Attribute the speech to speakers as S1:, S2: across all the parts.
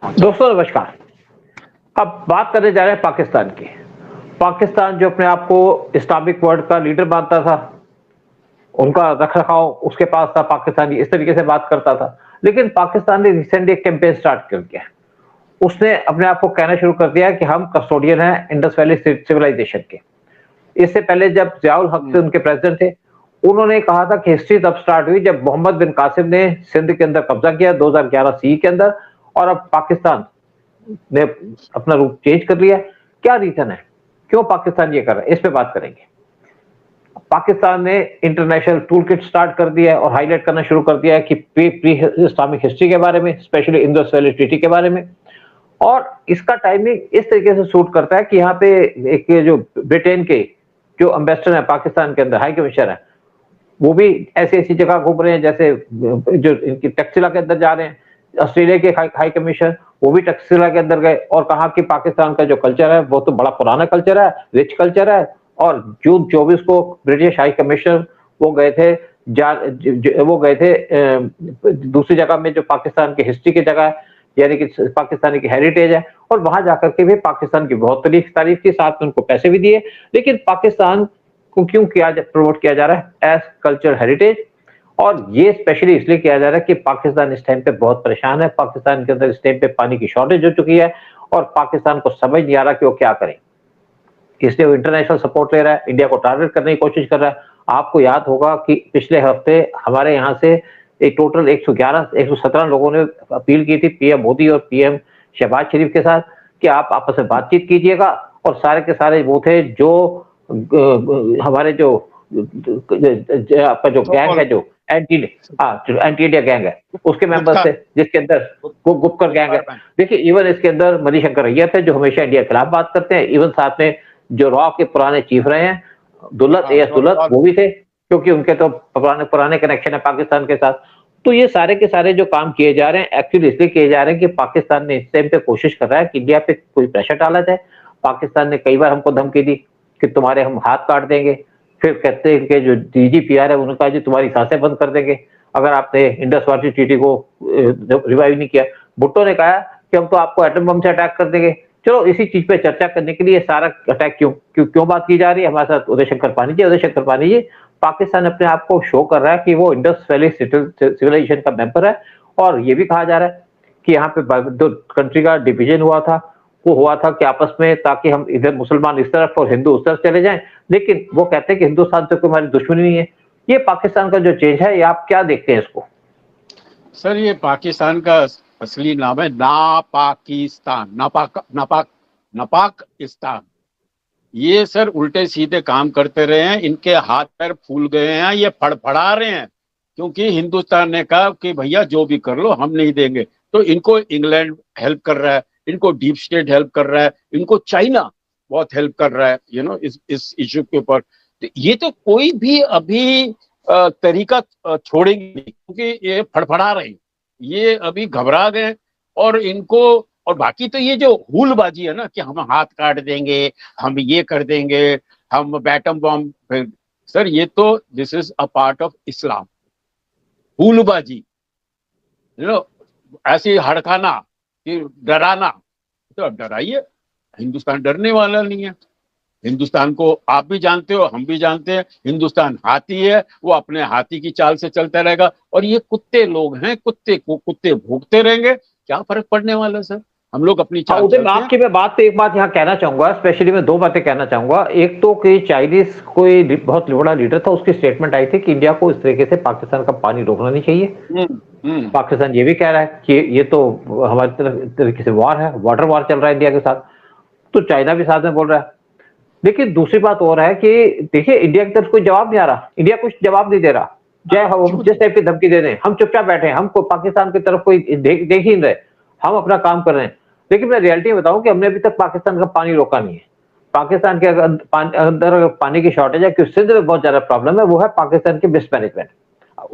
S1: दोस्तों नमस्कार। अब बात करने जा रहे हैं पाकिस्तान की। पाकिस्तान जो अपने आप को इस्लामिक वर्ल्ड का लीडर मानता था, उनका रख-रखाव उसके पास था, पाकिस्तानी इस तरीके से बात करता था। लेकिन पाकिस्तान ने रिसेंटली एक कैंपेन स्टार्ट कर दिया है। उसने अपने आप को कहना शुरू कर दिया है कि हम कस्टोडियन हैं इंडस वैली सिविलाइजेशन के। इससे पहले जब ज़ियाउल हक थे
S2: हुँ,
S1: उनके प्रेसिडेंट थे, उन्होंने कहा था कि हिस्ट्री तब स्टार्ट हुई जब मोहम्मद बिन कासिम ने सिंध के अंदर कब्जा किया 2011 सी के अंदर, और अब पाकिस्तान ने अपना रूप चेंज कर लिया। क्या रीजन है? क्यों पाकिस्तान ये कर रहा है? इस पे बात करेंगे। पाकिस्तान ने इंटरनेशनल टूल किट स्टार्ट कर दिया है और हाईलाइट करना शुरू कर दिया है कि प्री इस्लामिक हिस्ट्री के बारे में, स्पेशली इंडस वैली ट्रीटी के बारे में। और इसका टाइमिंग इस तरीके से सूट करता है कि यहाँ पे एक ये जो ब्रिटेन के जो एम्बेसडर है पाकिस्तान के अंदर, हाई कमिश्नर है, वो भी ऐसी-ऐसी जगह घूम रहे हैं, जैसे जो इनकी टैक्सिला के अंदर जा रहे हैं। ऑस्ट्रेलिया के हाई हाई कमिश्नर वो भी टैक्सिला के अंदर गए और कहा कि पाकिस्तान का जो कल्चर है वो तो बड़ा पुराना कल्चर है, रिच कल्चर है। और जून 24 को ब्रिटिश हाई कमिश्नर वो गए थे, वो गए थे दूसरी जगह में जो पाकिस्तान की हिस्ट्री की जगह है, यानी कि पाकिस्तानी की हेरिटेज है, और वहां जाकर के भी पाकिस्तान की बहुत तारीफ की, साथ में उनको पैसे भी दिए। लेकिन पाकिस्तान को क्यों प्रमोट किया जा रहा है एज कल्चर हेरिटेज? और ये स्पेशली इसलिए किया जा रहा है कि पाकिस्तान इस टाइम पे बहुत परेशान है। पाकिस्तान के अंदर इस टाइम पे पानी की शॉर्टेज हो चुकी है और पाकिस्तान को समझ नहीं आ रहा कि वो क्या करे। इसलिए वो इंटरनेशनल सपोर्ट ले रहा है, इंडिया को टारगेट करने की कोशिश कर रहा है। आपको याद होगा कि पिछले हफ्ते हमारे यहाँ से एक टोटल 117 लोगों ने अपील की थी पीएम मोदी और पीएम शहबाज शरीफ के साथ कि आप आपस में बातचीत कीजिएगा। और सारे के सारे वो थे जो हमारे जो आपका जो
S2: सो
S1: गैंग है,
S2: कॉल्ड
S1: जो एंटी एंटी इंडिया गैंग है, उसके मेंबर्स
S2: गुप्ता
S1: थे, जिसके अंदर गुपकर गैंग है।
S2: गुप्ता बैंक।
S1: देखिए इवन इसके अंदर मणिशंकर अय्यर थे जो हमेशा इंडिया के खिलाफ बात करते हैं। इवन साथ में जो रॉ के पुराने चीफ रहे हैं Dulat, as
S2: doll
S1: Dulat,
S2: doll
S1: वो भी थे, क्योंकि उनके तो पुराने पुराने कनेक्शन है पाकिस्तान के साथ। तो ये सारे के सारे जो काम किए जा रहे हैं एक्चुअली इसलिए किए जा रहे हैं कि पाकिस्तान ने इस टाइम पे कोशिश कर रहा है कि इंडिया पे कोई प्रेशर डाला जाए। पाकिस्तान ने कई बार हमको धमकी दी कि तुम्हारे हम हाथ काट देंगे। फिर कहते हैं कि जो डीजीपीआर है उन्होंने कहा जी तुम्हारी सांसें बंद कर देंगे अगर आपने इंडस वाटर ट्रीटी को रिवाइव नहीं किया। भुट्टो ने कहा कि हम तो आपको एटम बम से अटैक कर देंगे। चलो इसी चीज पे चर्चा करने के लिए सारा अटैक क्यों बात की जा रही है। हमारे साथ उदय शंकर पानी जी। उदय शंकर पानी जी, पाकिस्तान अपने आप को शो कर रहा है कि वो इंडस वैली सिविलाइजेशन का मेंबर है। और ये भी कहा जा रहा है कि यहाँ पे जो कंट्री का डिवीजन हुआ था वो हुआ था कि आपस में, ताकि हम इधर मुसलमान इस तरफ और हिंदू उस तरफ चले जाएं। लेकिन वो कहते हैं कि हिंदुस्तान से कोई हमारी दुश्मनी नहीं है। ये पाकिस्तान का जो चेंज है, ये आप क्या देखते हैं इसको?
S2: सर, ये पाकिस्तान का असली नाम है नापाकिस्तान, नपाकिस्तान। ये सर उल्टे सीधे काम करते रहे हैं, इनके हाथ पैर फूल गए हैं, ये फड़फड़ा रहे हैं क्योंकि हिंदुस्तान ने कहा कि भैया जो भी कर लो हम नहीं देंगे। तो इनको इंग्लैंड हेल्प कर रहा है, इनको डीप स्टेट हेल्प कर रहा है, इनको चाइना बहुत हेल्प कर रहा है इस इश्यू के ऊपर। तो ये तो कोई भी अभी तरीका छोड़ेंगे नहीं क्योंकि ये फड़फड़ा रहे हैं, ये अभी घबरा गए। और इनको, और बाकी तो ये जो हुलबाजी है ना कि हम हाथ काट देंगे, हम ये कर देंगे, हम बैटम बॉम्ब, सर ये तो this is a part of Islam. हुलबाजी, ऐसी हड़काना कि डराना, तो अब डराइए। हिंदुस्तान डरने वाला नहीं है। हिंदुस्तान को आप भी जानते हो, हम भी जानते हैं, हिंदुस्तान हाथी है, वो अपने हाथी की चाल से चलता रहेगा। और ये कुत्ते लोग हैं, कुत्ते को कुत्ते भोगते रहेंगे, क्या फर्क पड़ने वाला है सर? हम लोग अपनी
S1: हाँ
S2: चाल
S1: उदय,
S2: चलते हैं।
S1: आपकी मैं बात पे एक बात यहाँ कहना चाहूंगा, स्पेशली मैं दो बातें कहना चाहूंगा। एक तो कि चाइनीज कोई बहुत बड़ा लीडर था, उसकी स्टेटमेंट आई थी कि इंडिया को इस तरीके से पाकिस्तान का पानी रोकना नहीं चाहिए।
S2: हम्म, हम्म।
S1: पाकिस्तान ये भी कह रहा है कि ये तो हमारी तरफ तरीके से वॉर है, वाटर वॉर चल रहा है इंडिया के साथ। तो चाइना भी साथ में बोल रहा है। लेकिन दूसरी बात और है कि देखिए इंडिया की तरफ कोई जवाब नहीं आ रहा, इंडिया कुछ जवाब नहीं दे रहा। चाहे हम
S2: क्यों
S1: जिस
S2: नहीं?
S1: टाइप की धमकी दे रहे हैं, हम चुपचाप बैठे हैं, हमको पाकिस्तान की तरफ कोई देख ही नहीं रहे, हम अपना काम कर रहे हैं। लेकिन मैं रियलिटी बताऊं कि हमने अभी तक पाकिस्तान का पानी रोका नहीं है। पाकिस्तान के अंदर पानी की शॉर्टेज है, क्योंकि सिंध में बहुत ज्यादा प्रॉब्लम है, वो है पाकिस्तान की मिसमैनेजमेंट।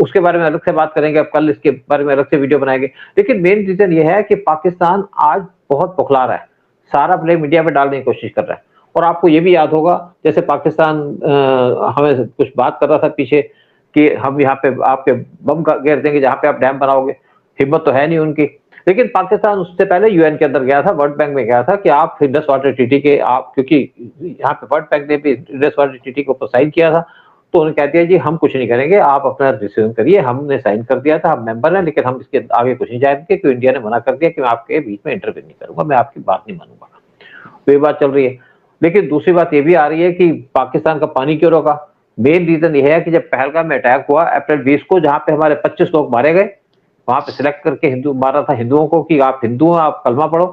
S1: उसके बारे में अलग से बात करेंगे, अब कल इसके बारे में अलग से वीडियो बनाएंगे। लेकिन मेन रीजन ये है कि पाकिस्तान आज बहुत बौखला रहा है, सारा ब्लेम इंडिया पे डालने की कोशिश कर रहा है। और आपको ये भी याद होगा जैसे पाकिस्तान हमें कुछ बात कर रहा था पीछे कि हम यहाँ पे आपके बम घेर देंगे जहां पे आप डैम बनाओगे। हिम्मत तो है नहीं उनकी। लेकिन पाकिस्तान उससे पहले यूएन के अंदर गया था, वर्ल्ड बैंक में गया था कि आप इंडस वाटर ट्रीटी के आप, क्योंकि यहाँ पे वर्ल्ड बैंक ने भी इंडस वाटर ट्रीटी के ऊपर साइन किया था, तो उन्होंने कह दिया जी हम कुछ नहीं करेंगे, आप अपना डिसीजन करिए, हमने साइन कर दिया था, हम मेंबर हैं, लेकिन हम इसके आगे कुछ नहीं जाएंगे, क्योंकि इंडिया ने मना कर दिया कि मैं आपके बीच में इंटरवीन नहीं करूंगा, मैं आपकी बात नहीं मानूंगा। तो ये बात चल रही है। लेकिन दूसरी बात ये भी आ रही है कि पाकिस्तान का पानी क्यों रोका? मेन रीजन ये है कि जब पहलगाम में अटैक हुआ अप्रैल 20 को, जहां पे हमारे 25 लोग मारे गए, वहां पे सिलेक्ट करके हिंदू मारा था हिंदुओं को कि आप हिंदू हैं, आप कलमा पढ़ो।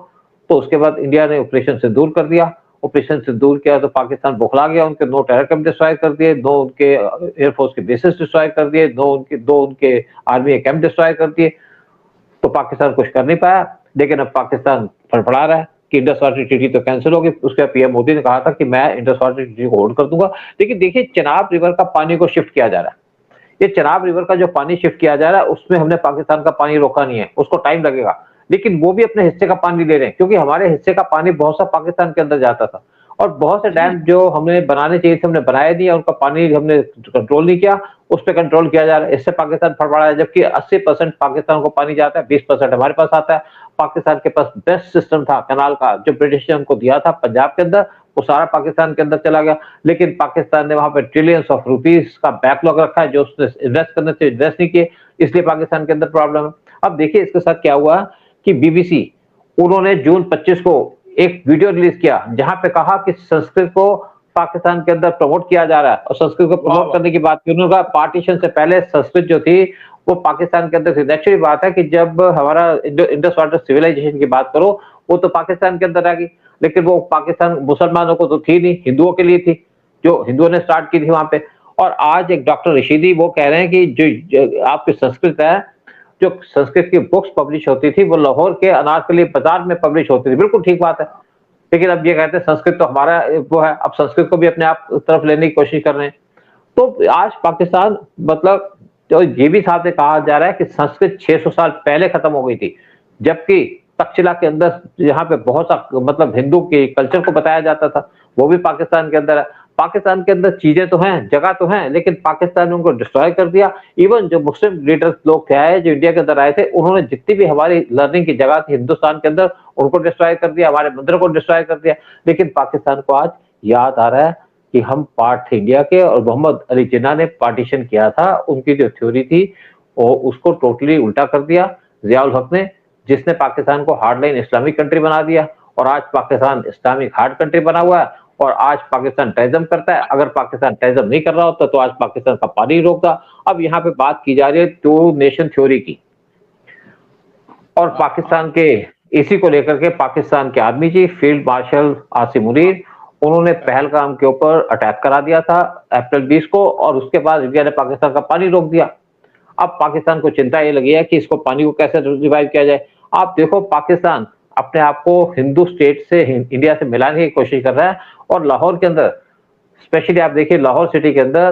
S1: तो उसके बाद इंडिया ने ऑपरेशन सिंदूर कर दिया। ऑपरेशन सिंदूर किया तो पाकिस्तान बौखला गया, उनके 9 टेरर कैंप डिस्ट्रॉय कर दिए, 2 उनके एयरफोर्स के बेसिस डिस्ट्रॉय कर दिए, 2 उनके आर्मी के कैंप डिस्ट्रॉय कर दिए। तो पाकिस्तान कुछ कर नहीं पाया। लेकिन अब पाकिस्तान फड़फड़ा रहा है कि इंडस वाटर ट्रीटी तो कैंसिल होगी। उसके पीएम मोदी ने कहा था कि मैं इंडस वाटर ट्रीटी को होल्ड कर दूंगा। लेकिन देखिए, चिनाब रिवर का पानी को शिफ्ट किया जा रहा है। ये चिनाब रिवर का जो पानी शिफ्ट किया जा रहा है, उसमें हमने पाकिस्तान का पानी रोका नहीं है, उसको टाइम लगेगा, लेकिन वो भी अपने हिस्से का पानी ले रहे हैं, क्योंकि हमारे हिस्से का पानी बहुत सा पाकिस्तान के अंदर जाता था, और बहुत से डैम जो हमें बनाने चाहिए थे हमने बनाए नहीं, उनका पानी हमने कंट्रोल नहीं किया, उस पर कंट्रोल किया जा रहा है। इससे पाकिस्तान फड़फड़ा है, जबकि 80% पाकिस्तान को पानी जाता है, 20% हमारे पास आता है। पाकिस्तान के पास बेस्ट सिस्टम था कैनाल का, जो ब्रिटिश ने उनको दिया था पंजाब के अंदर, वो सारा पाकिस्तान के अंदर चला गया। लेकिन पाकिस्तान ने वहां पे ट्रिलियंस ऑफ रुपीस का बैकलॉग रखा है, जो उसने इन्वेस्ट करने से इन्वेस्ट नहीं किए, इसलिए पाकिस्तान के अंदर प्रॉब्लम है। अब देखिए इसके साथ क्या हुआ कि बीबीसी, उन्होंने जून 25 को एक वीडियो रिलीज किया, जहां पे कहा कि संस्कृत को पाकिस्तान के अंदर प्रमोट किया जा रहा है, और संस्कृत को प्रमोट करने की बात की। उन्होंने कहा पार्टीशन से पहले संस्कृत जो थी वो पाकिस्तान के अंदर थी। नेचुरल बात है कि जब हमारा इंडस वाटर सिविलाइजेशन की बात करो, वो तो पाकिस्तान के अंदर आ गई, लेकिन वो पाकिस्तान मुसलमानों को तो थी नहीं, हिंदुओं के लिए थी, जो हिंदुओं ने स्टार्ट की थी वहां पे। और आज एक डॉक्टर रशीदी वो कह रहे हैं कि जो आपकी संस्कृत है, जो संस्कृत की बुक्स पब्लिश होती थी वो लाहौर के अनारकली बाजार में पब्लिश होती थी। बिल्कुल ठीक बात है। लेकिन अब ये कहते हैं संस्कृत तो हमारा वो है, अब संस्कृत को भी अपने आप तरफ लेने की कोशिश कर रहे हैं। तो आज पाकिस्तान, मतलब तो ये भी साथ में कहा जा रहा है कि संस्कृत 600 साल पहले खत्म हो गई थी, जबकि तक्षशिला के अंदर जहाँ पे बहुत सा मतलब हिंदू के कल्चर को बताया जाता था, वो भी पाकिस्तान के अंदर है। पाकिस्तान के अंदर चीजें तो हैं, जगह तो हैं, लेकिन पाकिस्तान ने उनको डिस्ट्रॉय कर दिया। इवन जो मुस्लिम लीडर्स लोग थे आए, जो इंडिया के अंदर आए थे, उन्होंने जितनी भी हमारी लर्निंग की जगह थी हिंदुस्तान के अंदर, उनको डिस्ट्रॉय कर दिया, हमारे मंदिरों को डिस्ट्रॉय कर दिया। लेकिन पाकिस्तान को आज याद आ रहा है कि हम पार्ट थे इंडिया के, और मोहम्मद अली जिन्ना ने पार्टीशन किया था, उनकी जो थ्योरी थी वो उसको टोटली उल्टा कर दिया जियाउल हक ने, जिसने पाकिस्तान को हार्डलाइन इस्लामिक कंट्री बना दिया। और आज पाकिस्तान इस्लामिक हार्ड कंट्री बना हुआ है, और आज पाकिस्तान टेररिज्म करता है। अगर पाकिस्तान टेररिज्म नहीं कर रहा होता तो आज पाकिस्तान का पानी रोकता। अब यहाँ पे बात की जा रही है 2 नेशन थ्योरी की, और पाकिस्तान के इसी को लेकर के पाकिस्तान के army chief field marshal Asim Munir, उन्होंने पहलगाम के ऊपर अटैक करा दिया था अप्रैल 20 को, और उसके बाद इंडिया ने पाकिस्तान का पानी रोक दिया। अब पाकिस्तान को चिंता ये लगी है कि इसको पानी को कैसे रिवाइव किया जाए। आप देखो, पाकिस्तान अपने आप को हिंदू स्टेट से, इंडिया से मिलाने की कोशिश कर रहा है, और लाहौर के अंदर स्पेशली आप देखिए, लाहौर सिटी के अंदर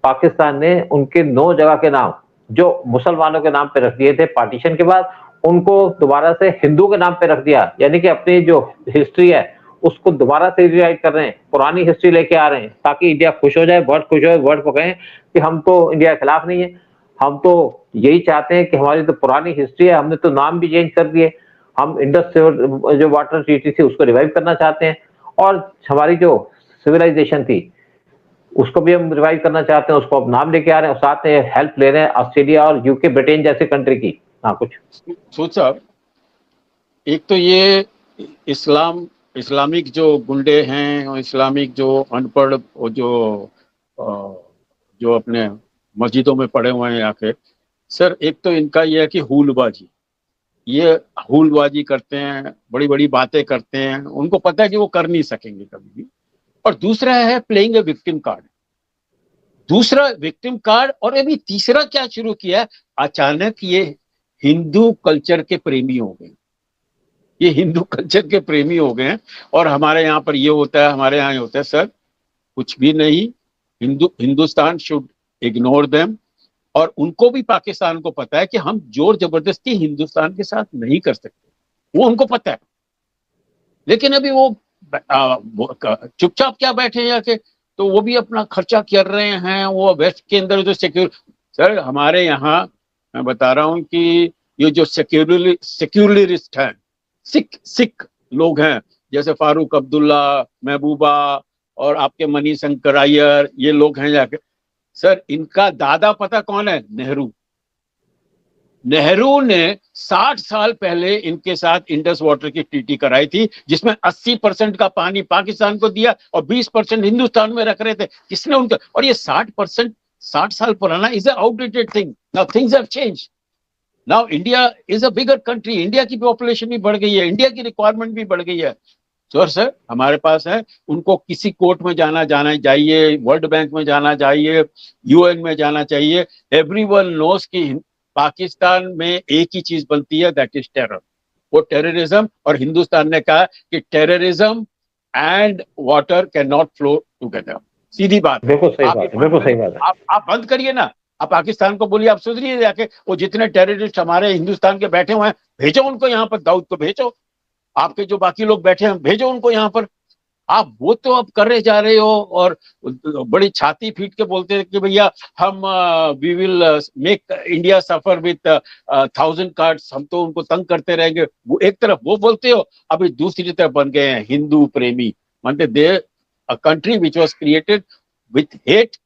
S1: पाकिस्तान ने उनके 9 जगह के नाम जो मुसलमानों के नाम पे रख दिए थे पार्टीशन के बाद, उनको दोबारा से हिंदू के नाम पे रख दिया। यानी कि अपनी जो हिस्ट्री है उसको दोबारा से रिराइट कर रहे हैं, पुरानी हिस्ट्री लेके आ रहे हैं, ताकि इंडिया खुश हो जाए, वर्ल्ड खुश हो, वर्ल्ड को कहें कि हम तो इंडिया के खिलाफ नहीं है, हम तो यही चाहते हैं कि हमारी तो पुरानी हिस्ट्री है, हमने तो नाम भी चेंज कर दिए, हम इंडस जो वाटर ट्रीटी थी उसको रिवाइव करना चाहते हैं, और हमारी जो सिविलाइजेशन थी उसको भी हम रिवाइव करना चाहते हैं, उसको अब नाम लेके आ रहे हैं, और साथ में हेल्प ले रहे हैं ऑस्ट्रेलिया और यूके, ब्रिटेन जैसे कंट्री की। हाँ, कुछ
S2: सोच साहब, एक तो ये इस्लामिक जो गुंडे हैं, और इस्लामिक जो अनपढ़, और जो अपने मस्जिदों में पड़े हुए हैं आके, सर एक तो इनका ये है कि ये हूलबाजी करते हैं, बड़ी बड़ी बातें करते हैं, उनको पता है कि वो कर नहीं सकेंगे कभी भी। और दूसरा है प्लेइंग ए विक्टिम कार्ड, और अभी तीसरा क्या शुरू किया, अचानक ये हिंदू कल्चर के प्रेमी हो गए, और हमारे यहाँ पर ये होता है, हमारे यहाँ होता है। सर कुछ भी नहीं, हिंदुस्तान शुड इग्नोर देम, और उनको भी, पाकिस्तान को पता है कि हम जोर जबरदस्ती हिंदुस्तान के साथ नहीं कर सकते, वो उनको पता है। लेकिन अभी वो चुपचाप क्या बैठे जाके, तो वो भी अपना खर्चा कर रहे हैं, वो वेस्ट के अंदर जो सिक्योर। सर हमारे यहाँ मैं बता रहा हूँ कि ये जो सेक्युलरिस्ट हैं, सिख लोग हैं, जैसे फारूक अब्दुल्ला, महबूबा और आपके मणिशंकर अय्यर, ये लोग हैं जाके। सर इनका दादा पता कौन है? नेहरू। नेहरू ने 60 साल पहले इनके साथ इंडस वाटर की ट्रीटी कराई थी, जिसमें 80% का पानी पाकिस्तान को दिया और 20% हिंदुस्तान में रख रहे थे। किसने उनका? और ये 60%, 60 साल पुराना is a outdated thing. Now things have change. Now India is a bigger country. India की पॉपुलेशन भी बढ़ गई है, इंडिया की रिक्वायरमेंट भी बढ़ गई है। सर हमारे पास है, उनको किसी कोर्ट में जाना चाहिए, वर्ल्ड बैंक में जाना चाहिए, यूएन में जाना चाहिए। एवरीवन नोस कि पाकिस्तान में एक ही चीज बनती है, दैट इज टेरर। वो टेररिज्म, और हिंदुस्तान ने कहा कि terrorism and water can not flow together. सीधी बात।
S1: बिल्कुल सही बात है, बिल्कुल सही बात है।
S2: आप बंद करिए ना, आप पाकिस्तान को बोलिए, आप सुधरिए जाके। वो जितने टेररिस्ट हमारे हिंदुस्तान के बैठे हुए हैं, भेजो उनको यहाँ पर, दाऊद को भेजो, आपके जो बाकी लोग बैठे हैं भेजो उनको यहाँ पर। आप वो तो अब कर रहे जा रहे हो, और बड़ी छाती पीट के बोलते हैं कि भैया हम we will make India suffer with 1000 cards, हम तो उनको तंग करते रहेंगे। वो एक तरफ वो बोलते हो, अभी दूसरी तरफ बन गए हैं हिंदू प्रेमी। मानते they a country which was created with hate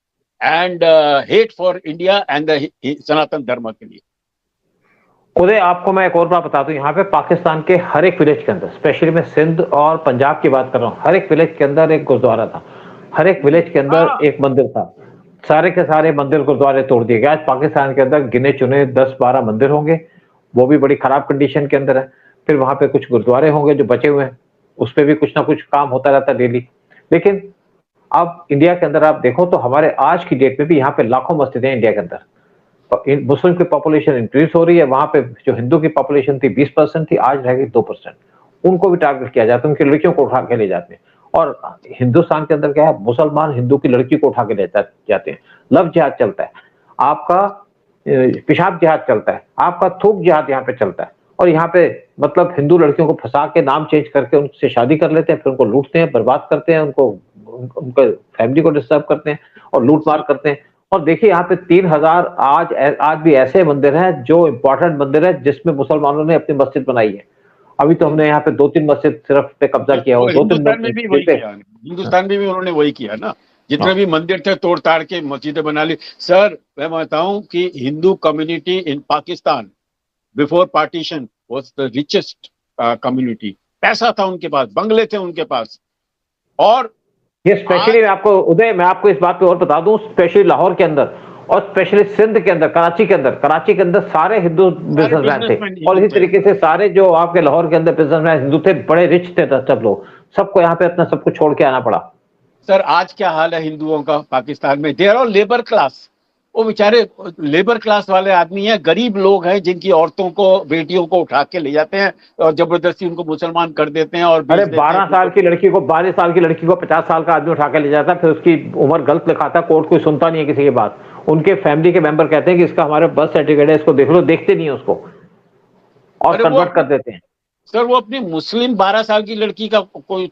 S2: and hate for India and Sanatan Dharma के लिए।
S1: उदय, आपको मैं एक और बात बता दूं, यहाँ पे पाकिस्तान के हर एक विलेज के अंदर, स्पेशली मैं सिंध और पंजाब की बात कर रहा हूँ, हर एक विलेज के अंदर एक गुरुद्वारा था, हर एक विलेज के अंदर एक मंदिर था। सारे के सारे मंदिर गुरुद्वारे तोड़ दिए गए। आज पाकिस्तान के अंदर गिने चुने 10-12 मंदिर होंगे, वो भी बड़ी खराब कंडीशन के अंदर है। फिर वहां पे कुछ गुरुद्वारे होंगे जो बचे हुए हैं, उस पर भी कुछ ना कुछ काम होता रहता है डेली। लेकिन अब इंडिया के अंदर आप देखो तो हमारे आज की डेट में भी यहाँ पे लाखों मस्जिदें इंडिया के अंदर। मुस्लिम की पॉपुलेशन इंक्रीज हो रही है, वहां पे जो हिंदू की पॉपुलेशन थी 20% थी, आज रह गई 2%। उनको भी टारगेट किया जाता है, उनकी लड़कियों को उठा के ले जाते हैं। और हिंदुस्तान के अंदर क्या है, मुसलमान हिंदू की लड़की को उठा के ले जाते हैं। लव जिहाद चलता है, आपका पेशाब जिहाद चलता है, आपका थूक जिहाद यहाँ पे चलता है। और यहाँ पे मतलब हिंदू लड़कियों को फंसा के नाम चेंज करके उनसे शादी कर लेते हैं, फिर उनको लूटते हैं, बर्बाद करते हैं, उनको उनका फैमिली को डिस्टर्ब करते हैं और लूटमार करते हैं। और देखिए यहाँ पे 3000 आज भी ऐसे मंदिर हैं जो इंपॉर्टेंट मंदिर है, जिसमें मुसलमानों ने अपनी मस्जिद बनाई है। अभी तो हमने यहाँ पे 2-3 मस्जिद सिर्फ पे कब्जा किया हो, 2-3
S2: हिंदुस्तान में भी वही किया, हिंदुस्तान में भी उन्होंने वही किया ना। जितने भी मंदिर थे तोड़ ताड़ के मस्जिदें बना ली। सर मैं बताऊं कि Hindu community in Pakistan before partition was the richest community. पैसा था उनके पास, बंगले थे उनके पास। और
S1: ये स्पेशली मैं आपको इस बात पे और बता दूं, स्पेशली लाहौर के अंदर और स्पेशली सिंध के अंदर, कराची के अंदर सारे हिंदू बिजनेसमैन थे। और इसी तरीके से सारे जो आपके लाहौर के अंदर बिजनेसमैन हिंदू थे, बड़े रिच थे सब लोग। सबको यहाँ पे अपना सब कुछ छोड़ के आना पड़ा।
S2: सर आज क्या हाल है हिंदुओं का पाकिस्तान में? They are all labour class. वो बेचारे लेबर क्लास वाले आदमी हैं, गरीब लोग हैं, जिनकी औरतों को, बेटियों को उठा के ले जाते हैं और जबरदस्ती उनको मुसलमान कर देते हैं। और
S1: अरे 12 साल की लड़की को, 22 साल की लड़की को 50 साल का आदमी उठा के ले जाता है, फिर उसकी उम्र गलत लिखाता है, कोर्ट कोई सुनता नहीं है किसी की बात। उनके फैमिली के मेंबर कहते हैं कि इसका हमारे बर्थ सर्टिफिकेट है, इसको देख लो, देखते नहीं है उसको और कन्वर्ट कर देते हैं।
S2: सर वो अपनी मुस्लिम 12 साल की लड़की का कोई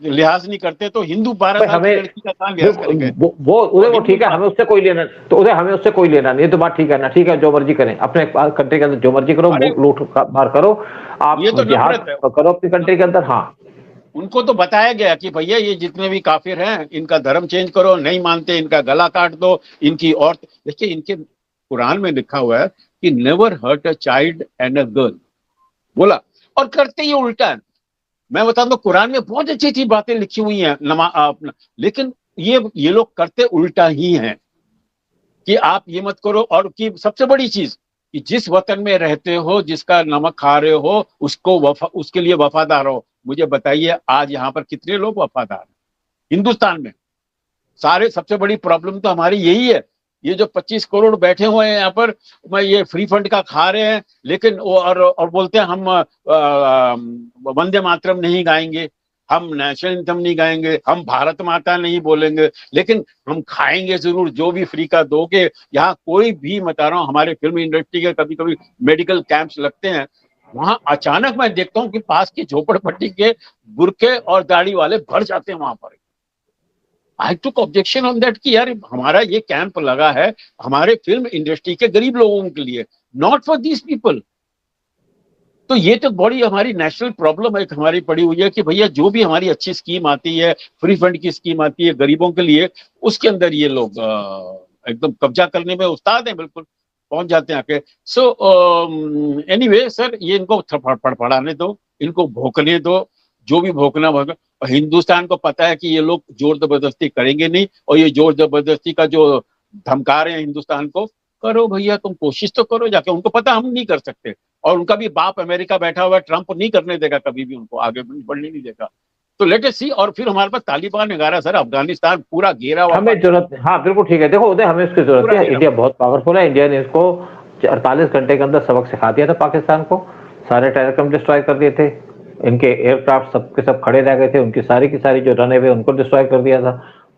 S2: लिहाज नहीं करते, तो हिंदू 12 साल की लड़की का कहां लिहाज करेंगे?
S1: वो ठीक है, हमें उससे कोई लेना, तो उधर हमें उससे कोई लेना नहीं। ये तो बात ठीक है ना, ठीक है, जो मर्जी करें अपने कंट्री के अंदर, जो मर्जी करो, लूट मार करो, आप
S2: ये तो
S1: जिहाद करो अपनी कंट्री के अंदर। हाँ,
S2: उनको तो बताया गया कि भैया ये जितने भी काफिर हैं इनका धर्म चेंज करो, नहीं मानते इनका गला काट दो, इनकी औरत। देखिए इनके कुरान में लिखा हुआ है कि never hurt a child and a girl, बोला, और करते ही उल्टा है। मैं बता दूं कुरान में बहुत अच्छी अच्छी बातें लिखी हुई हैं लेकिन ये लोग करते उल्टा ही हैं कि आप ये मत करो। और कि सबसे बड़ी चीज कि जिस वतन में रहते हो, जिसका नमक खा रहे हो, उसके लिए वफादार हो। मुझे बताइए आज यहाँ पर कितने लोग वफादार हैं हिंदुस्तान में? सारे, सबसे बड़ी प्रॉब्लम तो हमारी यही है, ये जो 25 करोड़ बैठे हुए हैं यहाँ पर, मैं ये फ्री फंड का खा रहे हैं, लेकिन और बोलते हैं हम वंदे मातरम नहीं गाएंगे, हम नेशनल एंथम नहीं गाएंगे, हम भारत माता नहीं बोलेंगे, लेकिन हम खाएंगे जरूर जो भी फ्री का दोगे। यहाँ कोई भी, बता रहा हूँ, हमारे फिल्म इंडस्ट्री के कभी कभी मेडिकल कैंप्स लगते हैं, वहां अचानक मैं देखता हूँ कि पास की झोपड़पट्टी के बुरके और दाढ़ी वाले भर जाते हैं वहां पर। आई टुक ऑब्जेक्शन ऑन दैट कि यार हमारा ये कैंप लगा है हमारे फिल्म इंडस्ट्री के गरीब लोगों के लिए, नॉट फॉर दीज पीपल। तो ये तो बड़ी हमारी नेशनल प्रॉब्लम एक हमारी पड़ी हुई है कि भैया जो भी हमारी अच्छी स्कीम आती है, फ्री फंड की स्कीम आती है गरीबों के लिए, उसके अंदर ये लोग एकदम कब्जा करने में उस्ताद हैं, बिल्कुल पहुंच जाते हैं आके। सो एनीवे सर, ये इनको फड़फड़ाने दो, इनको भोंकने दो, जो भी भोंकना भोंका। और हिंदुस्तान को पता है कि ये लोग जोर जबरदस्ती करेंगे नहीं, और ये जोर जबरदस्ती का जो धमका रहे हैं हिंदुस्तान को, करो भैया, तुम कोशिश तो करो जाके, उनको पता हम नहीं कर सकते। और उनका भी बाप अमेरिका बैठा हुआ है, ट्रंप नहीं करने देगा कभी भी, उनको आगे बढ़ने नहीं देगा। तो लेट अस सी। और फिर हमारे पास तालिबान वगैरह, सर अफगानिस्तान पूरा घेरा हुआ,
S1: हमें जरूरत, हाँ बिल्कुल ठीक है। देखो उदय, हमें इसकी जरूरत
S2: पूरा
S1: है।
S2: घेरा
S1: इंडिया बहुत पावरफुल है। इंडिया ने इसको 48 घंटे के अंदर सबक सिखा दिया था पाकिस्तान को। सारे टेलीकॉम डिस्ट्रॉय कर दिए थे, इनके एयरक्राफ्ट सबके सब खड़े रह गए थे, उनकी सारी की सारी जो रन अवे उनको डिस्ट्रॉय कर दिया था।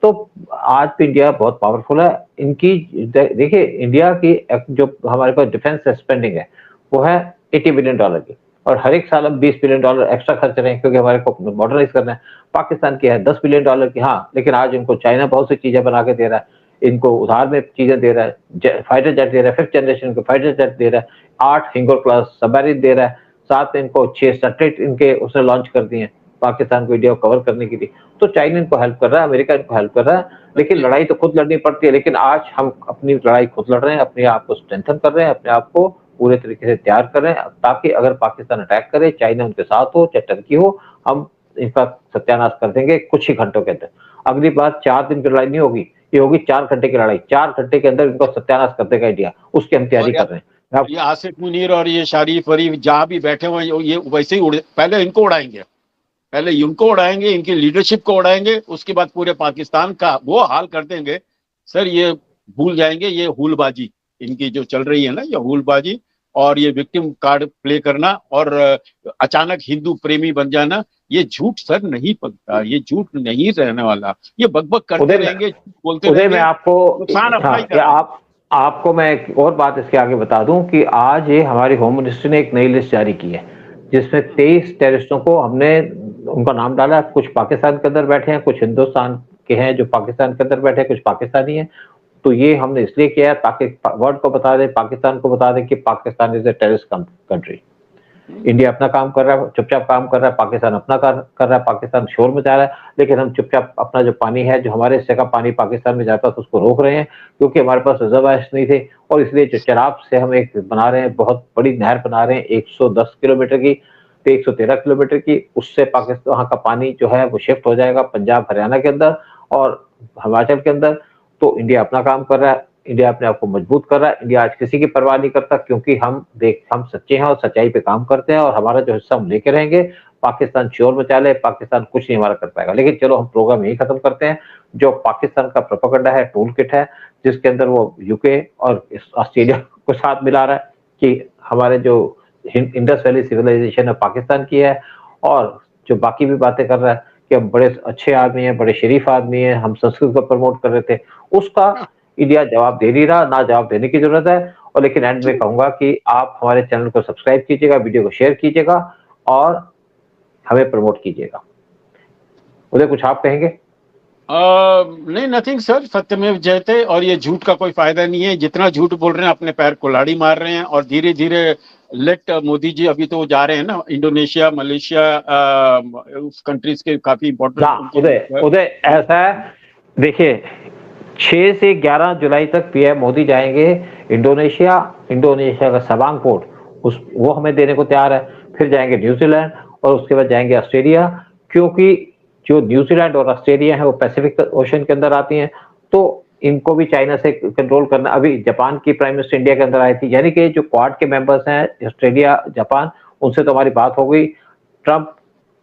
S1: तो आज भी इंडिया बहुत पावरफुल है। इनकी देखिए, इंडिया की जो हमारे पास डिफेंस स्पेंडिंग है वो है $80 बिलियन की, और हर एक साल हम $20 बिलियन एक्स्ट्रा खर्च रहे हैं क्योंकि हमारे को मॉडर्नाइज करना है। पाकिस्तान की है $10 बिलियन की, हाँ, लेकिन आज इनको चाइना बहुत सी चीजें बना के दे रहा है, इनको उधार में चीजें दे रहा है, फाइटर जेट दे रहा है, 5th जनरेशन के फाइटर जेट दे रहा है, 8 हिंगोर क्लास सबमरीन दे रहा है, साथ में इनको 6 सैटेलाइट इनके उसने लॉन्च कर दिए हैं पाकिस्तान को इंडिया को कवर करने के लिए। तो चाइना इनको हेल्प कर रहा है, अमेरिका इनको हेल्प कर रहा है, लेकिन लड़ाई तो खुद लड़नी पड़ती है। लेकिन आज हम अपनी लड़ाई खुद लड़ रहे हैं, अपने आप को स्ट्रेंथन कर रहे हैं, अपने आप को पूरे तरीके से तैयार कर रहे हैं, ताकि अगर पाकिस्तान अटैक करे, चाइना उनके साथ हो चाहे टर्की हो, हम इनका सत्यानाश कर देंगे कुछ ही घंटों के अंदर। अगली बात 4 दिन की लड़ाई नहीं होगी, ये होगी 4 घंटे की लड़ाई। 4 घंटे के अंदर इनको सत्यानाश कर देगा इंडिया, उसकी हम तैयारी कर रहे हैं।
S2: ये आसिफ मुनीर और ये शारीफ फरीफ जहां भी बैठे हुए हैं, ये वैसे ही पहले इनको उड़ाएंगे, पहले इनको उड़ाएंगे, इनकी लीडरशिप को उड़ाएंगे, उसके बाद पूरे पाकिस्तान का वो हाल कर देंगे। सर ये भूल जाएंगे, ये हुलबाजी इनकी जो चल रही है ना, ये हुलबाजी और ये विक्टिम कार्ड प्ले करना और अचानक हिंदू प्रेमी बन जाना, ये झूठ सर नहीं पकता, ये झूठ नहीं रहने वाला। ये बकबक करते रहेंगे, बोलते
S1: उदय,
S2: रहेंगे,
S1: मैं आपको
S2: नुकसान अपना ही कर
S1: आपको मैं एक और बात इसके आगे बता दूं कि आज ये हमारी होम मिनिस्ट्री ने एक नई लिस्ट जारी की है, जिसमें 23 टेररिस्टों को हमने उनका नाम डाला। कुछ पाकिस्तान के अंदर बैठे हैं, कुछ हिंदुस्तान के हैं जो पाकिस्तान के अंदर बैठे हैं, कुछ पाकिस्तानी हैं। तो ये हमने इसलिए किया है ताकि वर्ल्ड को बता दें, पाकिस्तान को बता दें कि Pakistan is a terrorist country. India अपना काम कर रहा है, चुपचाप काम कर रहा है, पाकिस्तान अपना कर रहा है, पाकिस्तान शोर मचा रहा है, लेकिन हम चुपचाप अपना जो पानी है, जो हमारे हिस्से का पानी पाकिस्तान में जाता था, उसको रोक रहे हैं, क्योंकि हमारे पास रिजर्वायर्स नहीं थे। और इसलिए जो चराब से हम एक बना रहे हैं, बहुत बड़ी नहर बना रहे हैं 110 किलोमीटर की, 113 किलोमीटर की, उससे पाकिस्तान वहाँ का पानी जो है वो शिफ्ट हो जाएगा पंजाब हरियाणा के अंदर और हिमाचल के अंदर। तो इंडिया अपना काम कर रहा है, इंडिया अपने आप को मजबूत कर रहा है। इंडिया आज किसी की परवाह नहीं करता, क्योंकि हम सच्चे हैं और सच्चाई पे काम करते हैं, और हमारा जो हिस्सा हम लेके रहेंगे। पाकिस्तान शोर मचा ले, पाकिस्तान कुछ नहीं हमारा कर पाएगा। लेकिन चलो, हम प्रोग्राम यही खत्म करते हैं। जो पाकिस्तान का प्रोपेगेंडा है, टूल किट है, जिसके अंदर वो यूके और ऑस्ट्रेलिया को साथ मिला रहा है कि हमारे जो इंडस वैली सिविलाइजेशन है पाकिस्तान की है, और जो बाकी भी बातें कर रहा है कि हम बड़े अच्छे आदमी हैं, बड़े शरीफ आदमी हैं, हम संस्कृत को प्रमोट कर रहे थे, उसका इंडिया जवाब दे नहीं रहा, ना जवाब देने की जरूरत है। और लेकिन एंड में कहूंगा कि आप हमारे चैनल को सब्सक्राइब कीजिएगा, वीडियो को शेयर कीजिएगा और हमें प्रमोट कीजिएगा। उदय, कुछ आप कहेंगे?
S2: नहीं, नथिंग सर, सत्यमेव जयते। और ये झूठ का कोई फायदा नहीं है, जितना झूठ बोल रहे हैं अपने पैर कुल्हाड़ी मार रहे हैं। और धीरे धीरे लेट मोदी जी, अभी तो जा रहे हैं ना इंडोनेशिया, मलेशिया, उस कंट्रीज के काफी
S1: इंपॉर्टेंट। उदय ऐसा है, देखिए 6 से 11 जुलाई तक पीएम मोदी जाएंगे इंडोनेशिया का सबांग पोर्ट, वो हमें देने को तैयार है। फिर जाएंगे न्यूजीलैंड और उसके बाद जाएंगे ऑस्ट्रेलिया, क्योंकि जो न्यूजीलैंड और ऑस्ट्रेलिया है वो पैसिफिक ओशन के अंदर आती हैं, तो इनको भी चाइना से कंट्रोल करना। अभी जापान की प्राइम मिनिस्टर इंडिया के अंदर आई थी, यानी कि जो क्वाड के मेंबर्स हैं ऑस्ट्रेलिया, जापान, उनसे तो हमारी बात हो गई। ट्रंप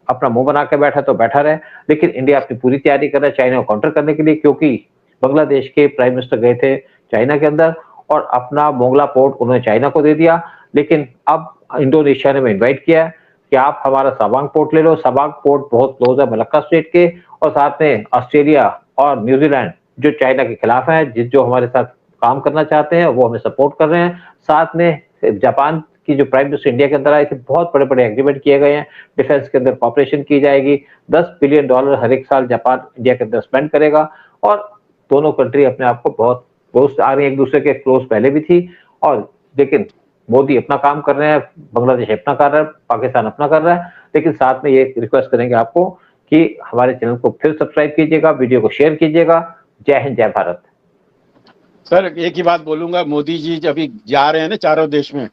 S1: अपना मुंह बना के बैठा तो बैठा रहे, लेकिन इंडिया अपनी पूरी तैयारी कर रहा है चाइना को काउंटर करने के लिए, क्योंकि बांग्लादेश के प्राइम मिनिस्टर गए थे चाइना के अंदर और अपना मोंगला पोर्ट उन्होंने चाइना को दे दिया। लेकिन अब इंडोनेशिया ने इन्वाइट किया कि आप हमारा सबांग पोर्ट ले लो। सबांग पोर्ट बहुत क्लोज है मलक्का स्टेट के, और साथ में ऑस्ट्रेलिया और न्यूजीलैंड जो चाइना के खिलाफ है, जो हमारे साथ काम करना चाहते हैं, वो हमें सपोर्ट कर रहे हैं। साथ में जापान की जो प्राइम मिनिस्टर इंडिया के अंदर आए थे, बहुत बड़े बड़े एग्रीमेंट किए गए हैं, डिफेंस के अंदर कॉपरेशन की जाएगी। $10 बिलियन हर एक साल जापान इंडिया के अंदर स्पेंड करेगा, और दोनों कंट्री अपने आप को बहुत क्लोज आ रही है, एक दूसरे के क्लोज पहले भी थी। और लेकिन मोदी अपना काम कर रहे हैं, बांग्लादेश अपना कर रहा है, पाकिस्तान अपना कर रहा है, लेकिन साथ में ये रिक्वेस्ट करेंगे आपको कि हमारे चैनल को फिर सब्सक्राइब कीजिएगा, वीडियो को शेयर कीजिएगा। जय हिंद, जय भारत।
S2: सर एक ही बात बोलूंगा, मोदी जी अभी जा रहे हैं ना चारों देश में,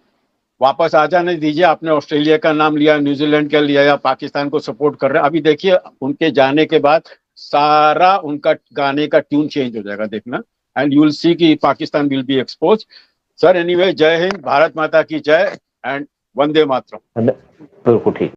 S2: वापस आ जाने दीजिए। आपने ऑस्ट्रेलिया का नाम लिया, न्यूजीलैंड का लिया, या पाकिस्तान को सपोर्ट कर रहे हैं, अभी देखिए उनके जाने के बाद सारा उनका गाने का ट्यून चेंज हो जाएगा, देखना, एंड यू विल सी कि Pakistan will be expose. Sir anyway, जय हिंद, भारत माता की जय, एंड वंदे मातरम।
S1: बिल्कुल ठीक।